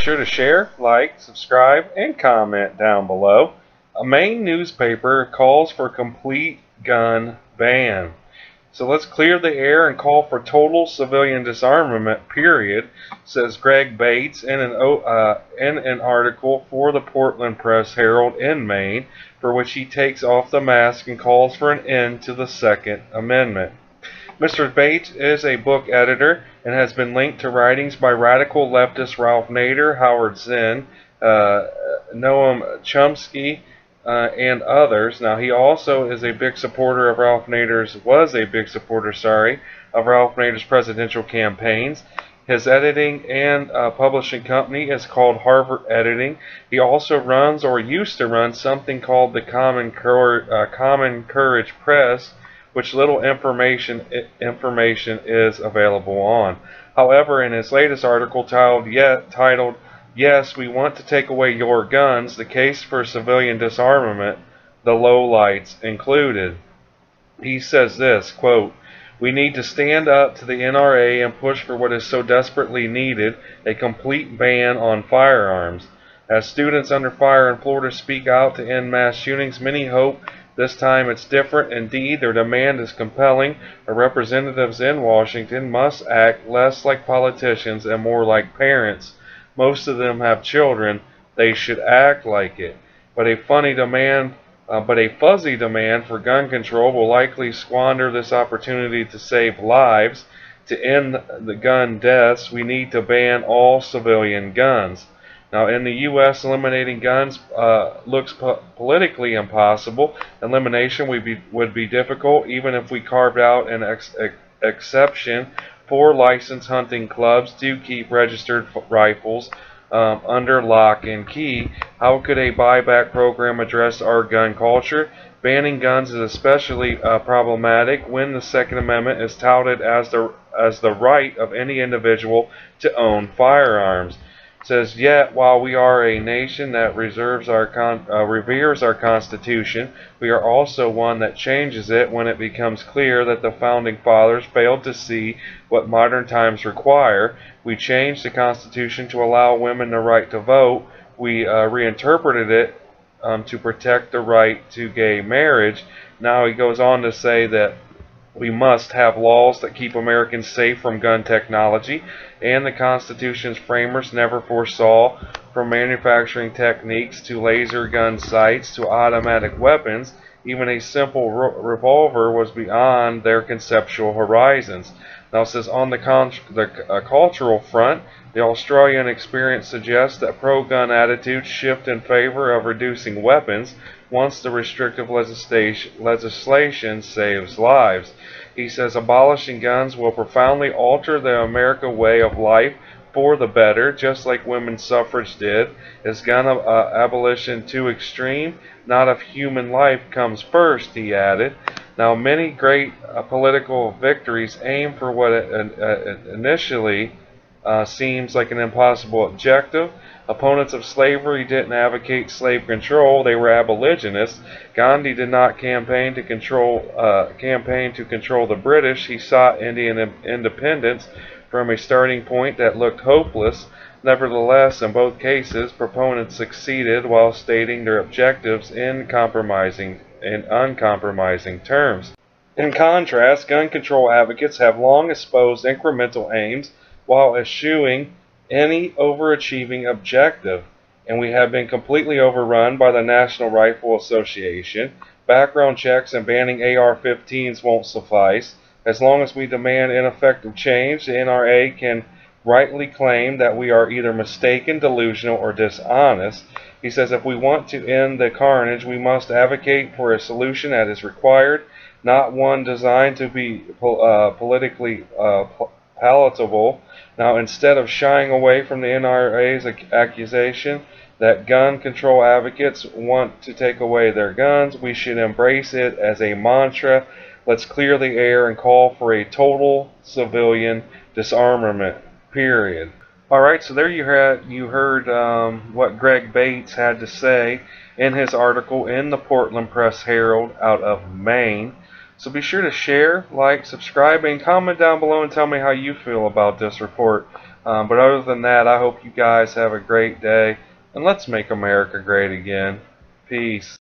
sure to share, like, subscribe, and comment down below. A Maine newspaper calls for complete gun ban. So let's clear the air and call for total civilian disarmament, period, says Greg Bates in an article for the Portland Press Herald in Maine, for which he takes off the mask and calls for an end to the Second Amendment. Mr. Bates is a book editor and has been linked to writings by radical leftist Ralph Nader, Howard Zinn, Noam Chomsky, and others. Now, he also is a big supporter of Ralph Nader's presidential campaigns. His editing and publishing company is called Harvard Editing. He also runs, or used to run, something called the Common Courage Press, which little information is available on. However, in his latest article titled "Yes, We Want to Take Away Your Guns, the Case for Civilian Disarmament, the Lowlights Included," he says this, quote, "We need to stand up to the NRA and push for what is so desperately needed, a complete ban on firearms. As students under fire in Florida speak out to end mass shootings, many hope this time it's different. Indeed, their demand is compelling. Our representatives in Washington must act less like politicians and more like parents. Most of them have children. They should act like it. But a fuzzy demand for gun control will likely squander this opportunity to save lives. To end the gun deaths, we need to ban all civilian guns." Now, in the U.S., eliminating guns looks politically impossible. Elimination would be difficult, even if we carved out an exception for licensed hunting clubs to keep registered rifles under lock and key. How could a buyback program address our gun culture? Banning guns is especially problematic when the Second Amendment is touted as the right of any individual to own firearms. It says, "Yet, while we are a nation that reveres our Constitution, we are also one that changes it when it becomes clear that the Founding Fathers failed to see what modern times require. We changed the Constitution to allow women the right to vote. We reinterpreted it to protect the right to gay marriage." Now he goes on to say that we must have laws that keep Americans safe from gun technology, and the Constitution's framers never foresaw, from manufacturing techniques to laser gun sights to automatic weapons, even a simple revolver was beyond their conceptual horizons. Now it says, on the cultural front, the Australian experience suggests that pro-gun attitudes shift in favor of reducing weapons once the restrictive legislation saves lives. He says abolishing guns will profoundly alter the American way of life for the better, just like women's suffrage did. Is gun abolition too extreme? Not if human life comes first, he added. Now, many great political victories aim for what initially seems like an impossible objective. Opponents of slavery didn't advocate slave control; they were abolitionists. Gandhi did not campaign to control the British. He sought Indian independence from a starting point that looked hopeless. Nevertheless, in both cases, proponents succeeded while stating their objectives in uncompromising terms. In contrast, gun control advocates have long espoused incremental aims while eschewing any overachieving objective, and we have been completely overrun by the National Rifle Association. Background checks and banning AR-15s won't suffice. As long as we demand ineffective change, the NRA can rightly claim that we are either mistaken, delusional, or dishonest. He says if we want to end the carnage, we must advocate for a solution that is required, not one designed to be politically palatable. Now, instead of shying away from the NRA's accusation that gun control advocates want to take away their guns, we should embrace it as a mantra. Let's clear the air and call for a total civilian disarmament, period. Alright, so there you heard what Greg Bates had to say in his article in the Portland Press Herald out of Maine. So be sure to share, like, subscribe, and comment down below and tell me how you feel about this report. But other than that, I hope you guys have a great day, and let's make America great again. Peace.